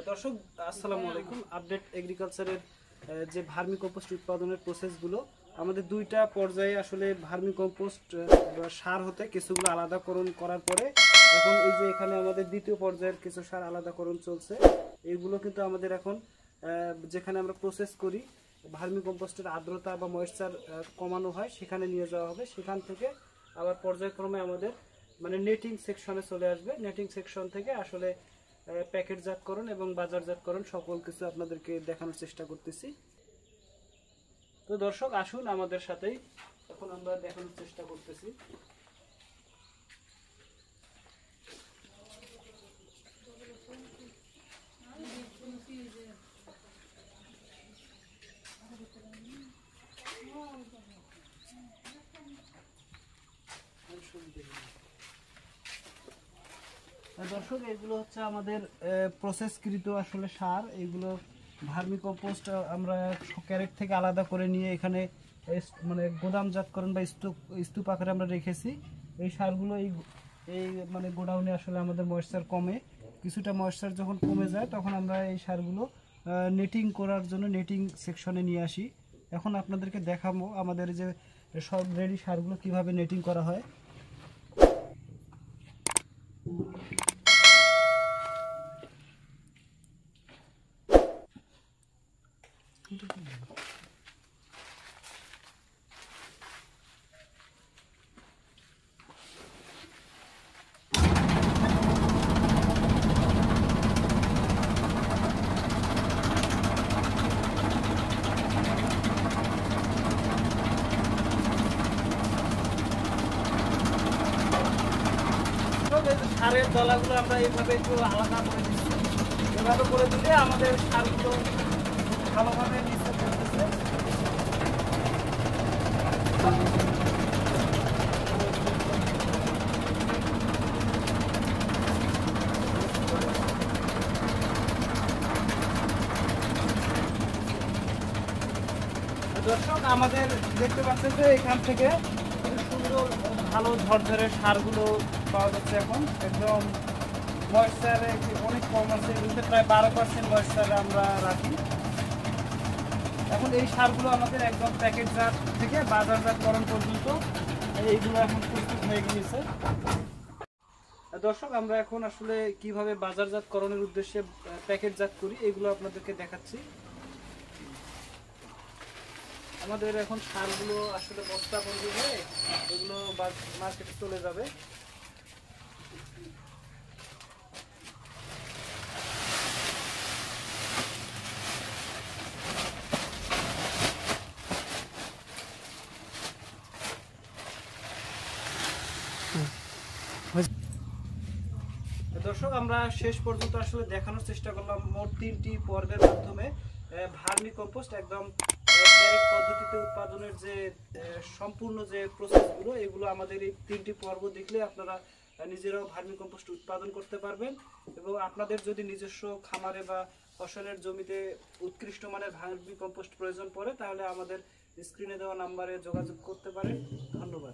দর্শক আসসালামু আলাইকুম। আপডেট এগ্রিকালচারের যে ভার্মি কম্পোস্ট উৎপাদনের প্রসেসগুলো আমাদের দুইটা পর্যায়ে আসলে ভার্মি কম্পোস্ট সার হতে কিছুগুলো আলাদাকরণ করার পরে এখন এই যে এখানে আমাদের দ্বিতীয় পর্যায়ের কিছু সার আলাদাকরণ চলছে। এইগুলো কিন্তু আমাদের এখন যেখানে আমরা প্রসেস করি ভার্মি কম্পোস্টের আর্দ্রতা বা ময়েশ্চার কমানো হয় সেখানে নিয়ে যাওয়া হবে। সেখান থেকে আবার পর্যায়ক্রমে আমাদের মানে নেটিং সেকশনে চলে আসবে। নেটিং সেকশন থেকে আসলে প্যাকেটজাতকরণ এবং বাজারজাতকরণ সকল কিছু আপনাদেরকে দেখানোর চেষ্টা করতেছি। তো দর্শক আসুন আমাদের সাথেই এখন আমরা দেখানোর চেষ্টা করতেছি। দর্শক এগুলো হচ্ছে আমাদের প্রসেসকৃত আসলে সার। এগুলো ভার্মি কম্পোস্ট আমরা ক্যারেট থেকে আলাদা করে নিয়ে এখানে মানে গোদামজাতকরণ বা স্তূপ আকারে আমরা রেখেছি। এই সারগুলো এই মানে গোডাউনে আসলে আমাদের ময়েশ্চার কমে, কিছুটা ময়েশ্চার যখন কমে যায় তখন আমরা এই সারগুলো নেটিং করার জন্য নেটিং সেকশনে নিয়ে আসি। এখন আপনাদেরকে দেখাবো আমাদের যে সব রেডি সারগুলো কিভাবে নেটিং করা হয়। সারের দলাগুলো আমরা এইভাবে একটু আলাদা করে দিচ্ছি। এভাবে করে দিলে আমাদের সারগুলো ভালোভাবে মিশ্র করতেছে। দর্শক আমাদের দেখতে পাচ্ছেন যে এখান থেকে খুব সুন্দর ভালো ঝরঝরে সারগুলো পাওয়া যাচ্ছে। এখন একদম ময়েশ্চার অনেক কম আছে, এগুলোতে প্রায় 12% ময়েশ্চার আমরা রাখি। এখন এই সারগুলো আমাদের একদম প্যাকেটজাত থেকে বাজারজাতকরণ পর্যন্ত এইগুলো এখন প্রস্তুত হয়ে গিয়েছে। দর্শক আমরা এখন আসলে কিভাবে বাজারজাতকরণের উদ্দেশ্যে প্যাকেটজাত করি এগুলো আপনাদেরকে দেখাচ্ছি। আমাদের এখন সারগুলো আসলে বস্তাবন্দি হয়ে এগুলো মার্কেটে চলে যাবে। দর্শক আমরা শেষ পর্যন্ত আসলে দেখানোর চেষ্টা করলাম মোট 3টি পর্বের মাধ্যমে ভার্মি কম্পোস্ট একদম ক্যারেট পদ্ধতিতে উৎপাদনের যে সম্পূর্ণ যে প্রসেসগুলো এগুলো আমাদের এই 3টি পর্ব দেখলে আপনারা নিজেরাও ভার্মি কম্পোস্ট উৎপাদন করতে পারবেন। এবং আপনাদের যদি নিজস্ব খামারে বা ফসলের জমিতে উৎকৃষ্ট মানের ভার্মি কম্পোস্ট প্রয়োজন পড়ে তাহলে আমাদের স্ক্রিনে দেওয়া নাম্বারে যোগাযোগ করতে পারেন। ধন্যবাদ।